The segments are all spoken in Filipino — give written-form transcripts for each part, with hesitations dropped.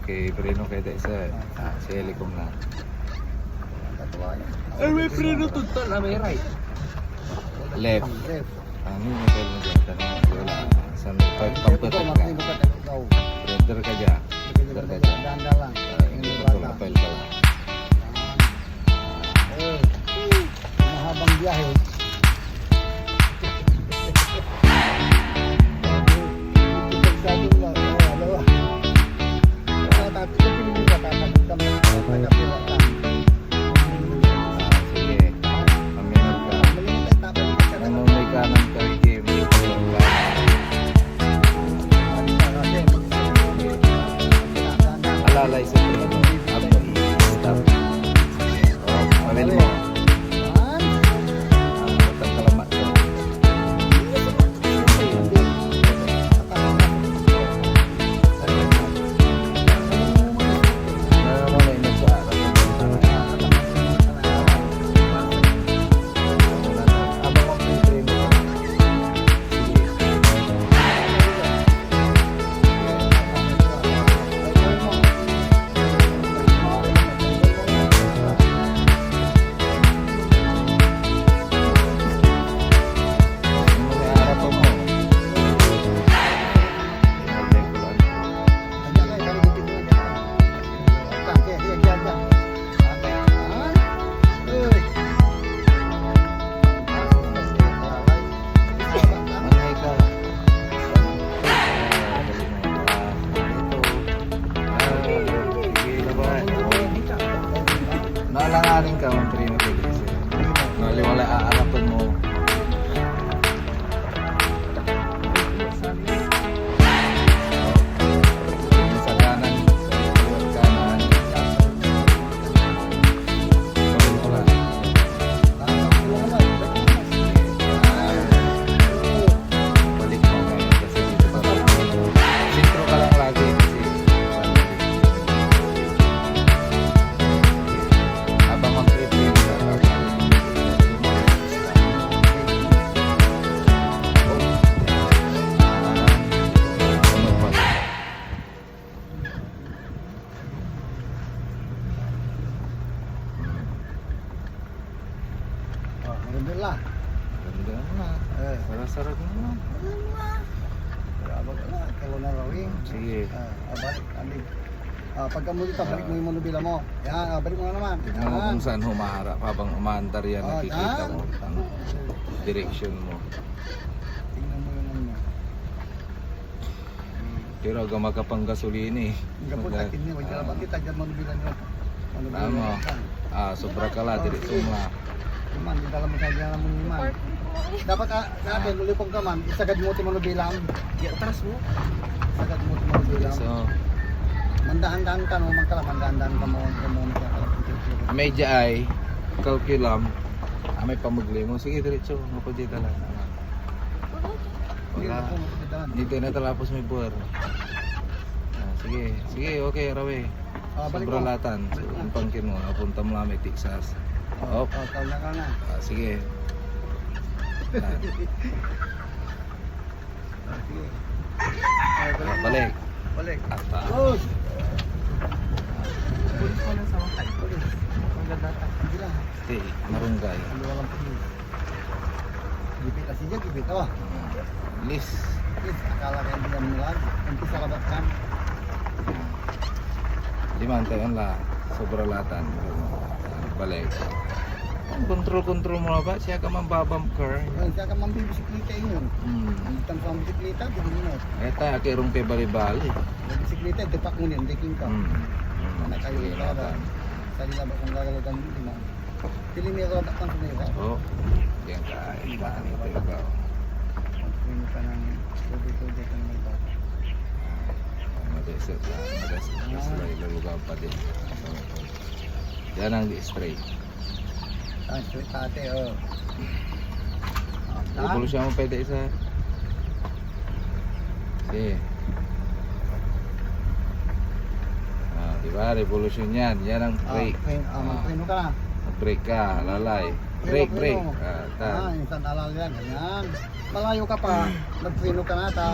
Okay, preno kayo tayo sa helikom na. Ay, may preno total. May right. Left. Left. Ano yung hotel mo dyan? Tanong ko wala. Saan may pagpaputok ka? Printer ka dyan. Printer ka dyan. Dahan-dahan lang. Hindi ko ito lapel ka lang. Mahabang biyahe. Sige. Maminor ka. Nangunay ka ng karike. May pagpapalong ka. Alalay sa preno. Ako i-stop. Oh, mawin mo. Batang kalamat ka. Nangunay na sa araw. Abang ang preno ka. Sige. Nangunay araw pa mo. Nangunay ko lang. Manay ka. Sige, laban. Naalanganin ka, Mantri na Feliz. Wala aarapan mo. Sa kanan, sa kaliwat kanan. Gawin mo lang. Balik mo ngayon kasi dito pa. Sintro ka lang lagi kasi habang mag-trip ka. Alhamdulillah. Ganda na. Sarap-sarap naman. Kalau na rawing. Sige. Balik, alik. Pagka mo dito, balik mo yung manubila mo. Yan, balik mo na naman. Tignan mo kung saan humaharap habang umaandar yan, Oh, nakikita yan. mo ang direction mo. Tingnan mo yung ano mo. Pero agama ka pang gasolina eh. Hingga po akin niya, wag kala bakit tagyan manubila niyo. Tama. Sobra ka la, diretso mo la. Iman, di dalam saja namun iman. Dapat natin mulipong ka man, isagad mo ti manubilang. Di atras mo. Isagad mo ti manubilang. So, Mandahan-dahan ka no, mandahan-dahan ka mo medya ay kalkulam. May pamugli mo. Sige, diretso. Mapadita lang. Wala. Dito na talapos may buwer. Sige, sige, okay, rawe. Balik Sobra mo. latan. So, ang pangkin mo, napunta mo lang may Texas. Oh, Kau na ka na. sige. Sige. Balik. Balik. Ata. Oh, Pulis ko lang sa wakay. pulis. Ang ganda ta. Sige lang. Stay, marunggay. Ang walang pulis. Gipit kasi dia gipit oh. Lis. Please, akala kayo hindi kami nilag. Hindi sa kabatkan. Limante yun la. Sobra latan. Balik. Kontrol mo na ba? Siya ka man babam car. Ayun, siya ka mambibisiklita yun. Ang itang pang bisiklita, di mo. Eta, akirong kay bali-bali. Yung bisiklita, depak mo niyan, deking ka. Mana kayo Sige, yung ba? latan. Sa nila ba kung gagalagan mo, di mo. Pili may rodak kang sumiwa. Oh. Yan ka. Ibaan ito yung ba? Pili ka ng tubig-tubig ng may bata. Madeset lang. Madeset. Kasi lalugaw pa din. Yan ang di-straight. Ah, sweet ate, oh. Revolusyon mo pwede isa. Sige. Diba? Revolusyon yan. Yan ang brake. Magpreno ka na. Brake ka. Lalay. Brake. Yan, isang alal yan. Yan. Malayo ka pa. Magpreno ka na, ta.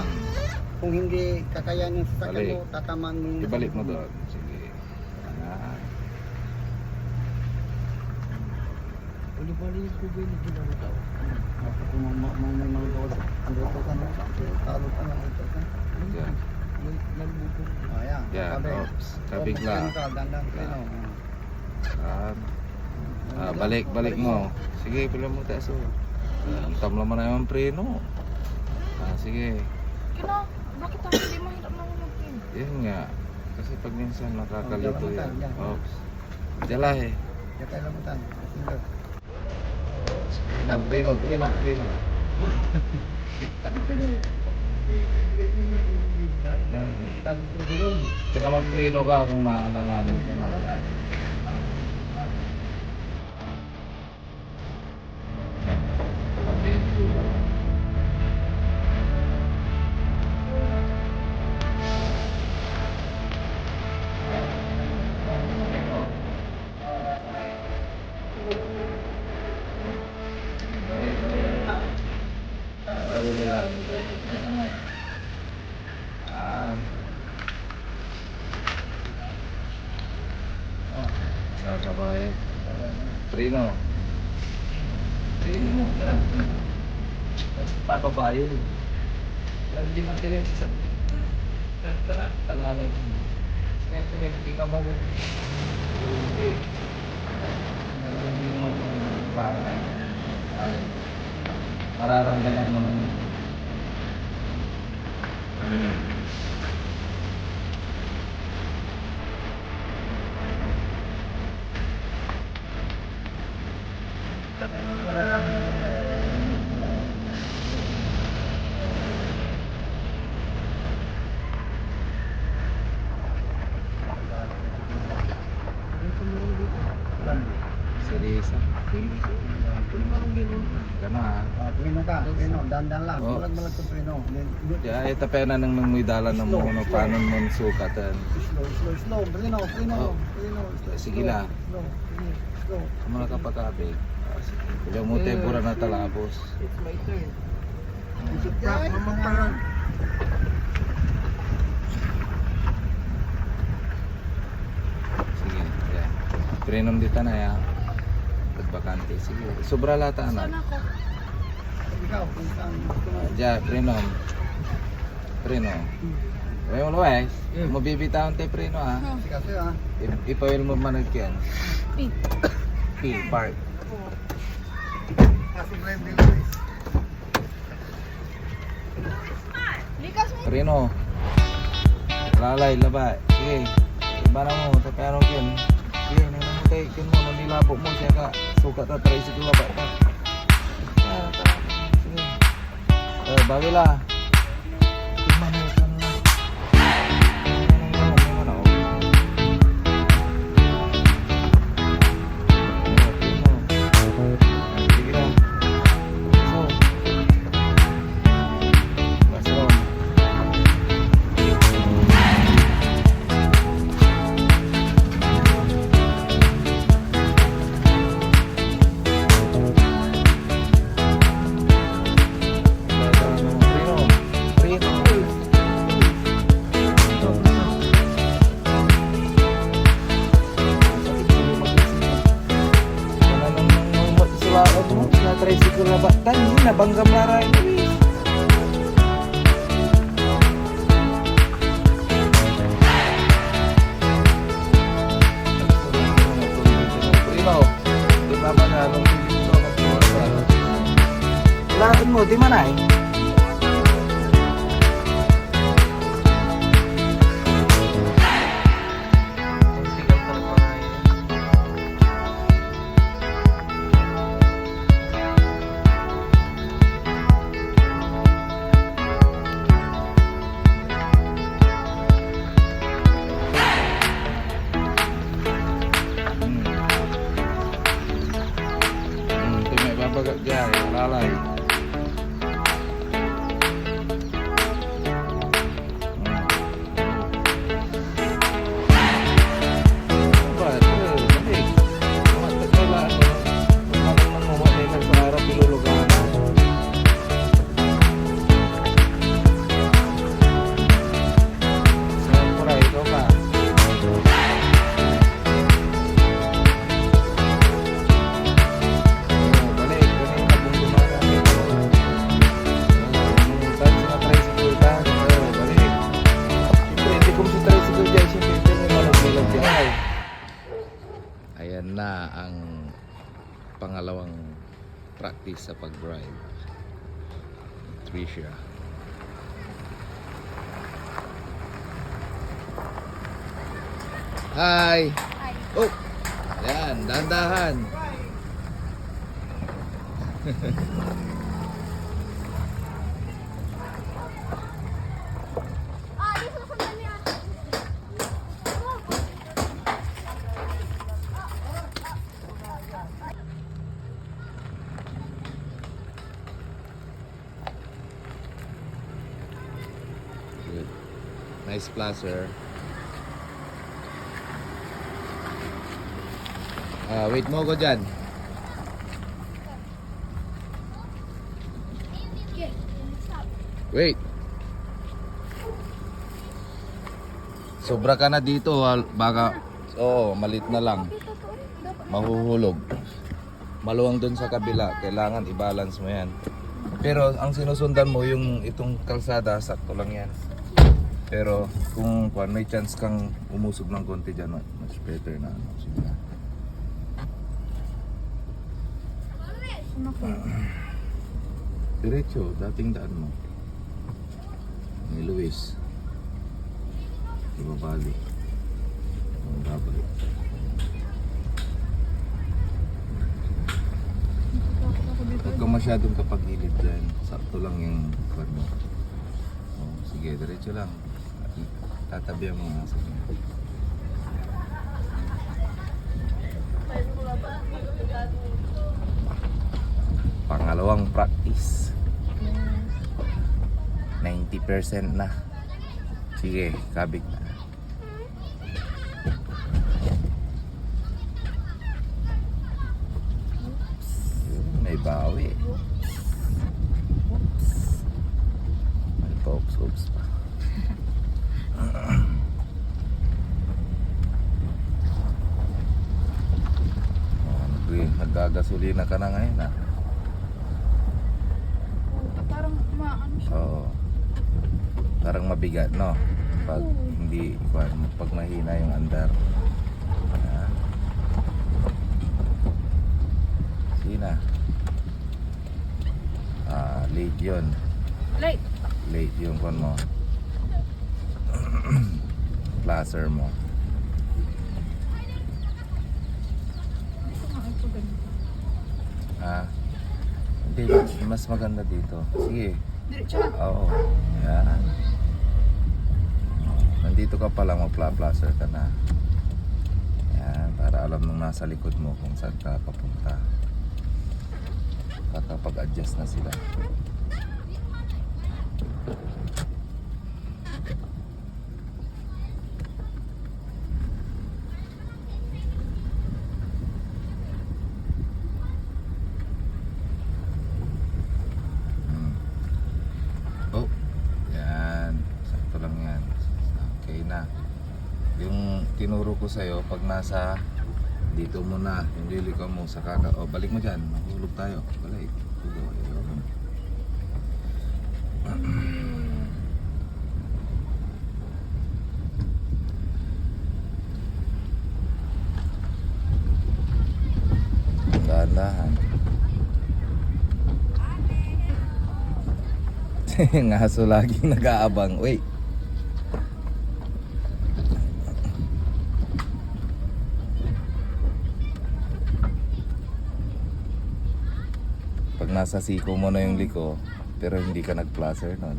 Kung hindi kakayanin sa sasakyan Balik. mo, tatamaan mo yung... Ibalik mo doon. Sige. Yan. Uli-bali yung kubay na ginawa daw. Ako kung may mga gawa sa... Andito ka na, talo ka na, ito ka. Diyan. Nalbubong. Ayan, Yan. Oops. Kabigla. Dandan, preno. Yan. Balik mo. Sige, pila mo tayo. Tamla mo na yung preno. Sige. Kina, bakit ako hindi mahirap na umagin? Yan nga. Kasi pag minsan nakakalito Oh, yan. yan. Oops. Dala eh. Kaya kailangan single. Preno. Tsaka mag-preno ka kung naalanganin ka na. Sabay. Preno. Papabayo. Hindi mo tinig sa... Tara, talangan. Hindi ka mo. Mararamdaman mo naman. Seryoso. Gana. Preno ka, preno. Dandan lang. Oh. Malag sa preno. Ya, ito pa na nang may dalan ng mga paano mo sukatan. Slow. Preno. Oh. Sige lang. Slow. Mga kapakabig. Ilang mo tayo pura na talabos. It's my turn. Yan, mga Sige, yan. Prenom dito na ya. Bakante. Sige. Sobra lata Saan na. ako? ikaw, kung saan gusto mo. Prenom. May mo guys. Mabibitaon tayo preno ha. Kasi ha. Ipawil mo managyan. Pink. Park. Kasi friendly Luis. Likas mo. Preno. Lalay, laba. Sige. Iba na mo. Pero yun. Sige, nanamutay. Yun mo. Nung nilabo mo siya ka. Sukat na try si laba ka. Sige. Bagila. Tingnan mo. Saan na. Sige na. So. Basta. Tricycle na ba? Tani na banggam laray. Lahat mo, di man ay. Ito may babagat dyan, lalay. na ang pangalawang practice sa pag-drive. Tricia. Hi! Hi. Oh! Yan, dahan-dahan. Di susundan ni ate. Good. Nice placer. Wait mo ko dyan. Okay. Stop. Wait. Sobra ka na dito. Baka, malit na lang. Dito to. Dapat. Mahuhulog. Maluwang dun sa kabila. Kailangan i-balance mo yan. Pero ang sinusundan mo yung itong kalsada, sakto lang yan. Pero kung may chance kang umusog ng konti dyan, much better na. Sige na. Ano ko? Diretso, dating daan mo. Ni Luis. Ibabalik. Ang babalik. Huwag ka masyadong kapag-ilid dyan. Sakto lang yung kwan mo. Sige, diretso lang. Tatabihan mo nga. Sige. Pangalawang practice. 90% na. Sige, kabig na. May bawi. May oops pa. Nagagasolina ka na ngayon ah. Parang maano siya. Oo. Parang mabigat, no? Pag hindi, pag mahina yung andar. Ayan. Sina? Late yun. Late. Late yung kon mo. Placer mo. Ito nga ito ganito. Hindi, mas maganda dito. Sige. Diretso na. Oo. Yan. Nandito ka pa lang, magpla-placer ka na. Yan, para alam nung nasa likod mo kung saan ka papunta. Kakapag-adjust na sila. Oh, yan. Sakto lang yan. Okay na. Yung tinuro ko sa'yo, pag nasa dito muna, yung lilikaw mo sa kaka. O, balik mo dyan. Mahulog tayo. Balik. Tugo. Ayun. Dahan-dahan. Ang aso laging nag-aabang. Wait. Pag nasa siko mo na yung liko, pero hindi ka nag-placer nun.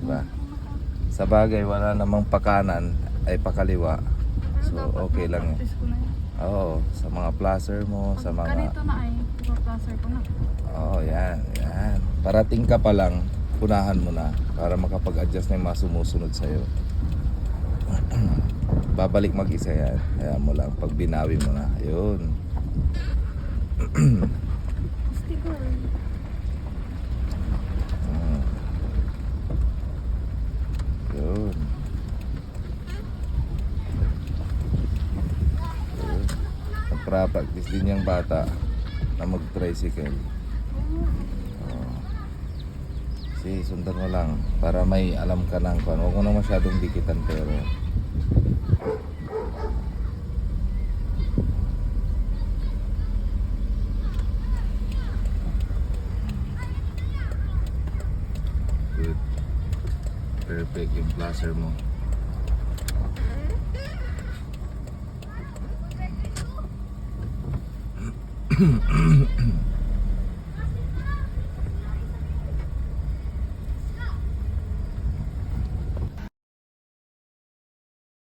Diba? Sa bagay, wala namang pakanan ay pakaliwa. So, okay lang. Practice ko na yun. Oo, sa mga placer mo, sa Pagka mga... dito na ay, ipa-placer ko na. Oo, yan, yan. Parating ka pa lang, punahan mo na para makapag-adjust na yung mga sumusunod sa'yo. Babalik mag-isa yan. Kaya mo lang, pag binawi mo na, yun. Sticker. Yun. Yun. Nagpa-practice din yung bata na mag-tricycle. Kasi sundan mo lang para may alam ka ng kung huwag mo na masyadong dikitan pero perfect yung placer mo.